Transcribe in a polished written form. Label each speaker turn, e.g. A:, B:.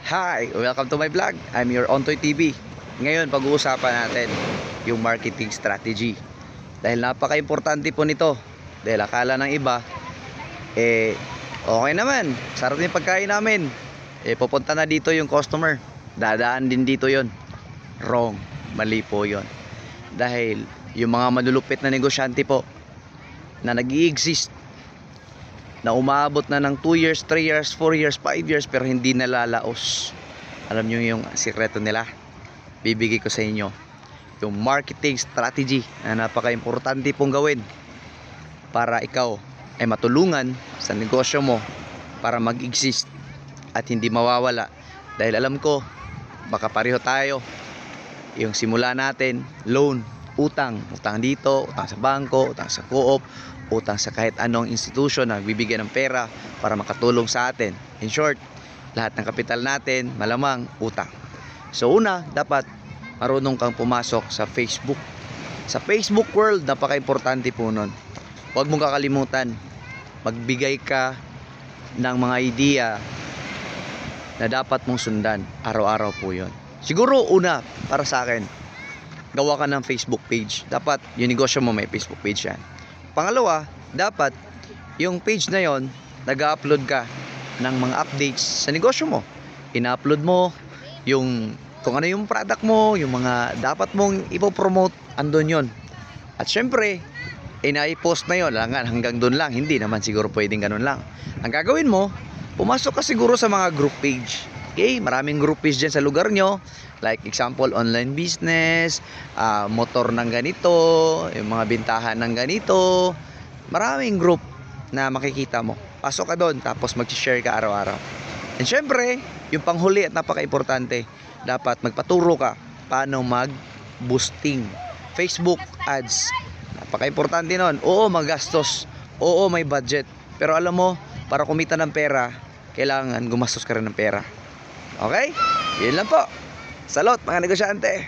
A: Hi! Welcome to my vlog. I'm your Ontoy TV. Ngayon, pag-uusapan natin yung marketing strategy. Dahil napaka-importante po nito. Dahil akala ng iba, okay naman. Sarap yung pagkain namin. Pupunta na dito yung customer. Dadaan din dito yon. Wrong. Mali po yon. Dahil yung mga malulupit na negosyante po na nag-i-exist, na umabot na ng 2 years, 3 years, 4 years, 5 years pero hindi nalalaos. Alam nyo yung sikreto nila? Bibigay ko sa inyo yung marketing strategy na napaka-importante pong gawin para ikaw ay matulungan sa negosyo mo para mag-exist at hindi mawawala. Dahil alam ko, baka pareho tayo. Yung simula natin, loan, utang dito, utang sa bangko, utang sa co-op, utang sa kahit anong institution na bibigyan ng pera para makatulong sa atin. In short, lahat ng kapital natin malamang utang. So una, dapat marunong kang pumasok sa Facebook. Sa Facebook world, napaka-importante po nun. Huwag mong kakalimutan, magbigay ka ng mga idea na dapat mong sundan. Araw-araw po yun. Siguro una, para sa akin, gawa ka ng Facebook page. Dapat yung negosyo mo may Facebook page yan. Pangalawa, dapat yung page na yon nag-upload ka ng mga updates sa negosyo mo. Ina-upload mo yung kung ano yung product mo, yung mga dapat mong ipopromote, andun yon. At syempre, ina-post na yon hanggang doon lang. Hindi naman siguro pwedeng ganun lang. Ang gagawin mo, pumasok ka siguro sa mga group page. Okay, maraming group page dyan sa lugar nyo. Like example, online business, motor ng ganito, yung mga bintahan ng ganito. Maraming group na makikita mo. Pasok ka doon, tapos mag-share ka araw-araw. And syempre, yung panghuli at napaka-importante, dapat magpaturo ka paano mag-boosting Facebook ads. Napaka-importante nun. Oo, magastos. Oo, may budget. Pero alam mo, para kumita ng pera, kailangan gumastos ka rin ng pera. Okay? Yun lang po. Salot mga negosyante.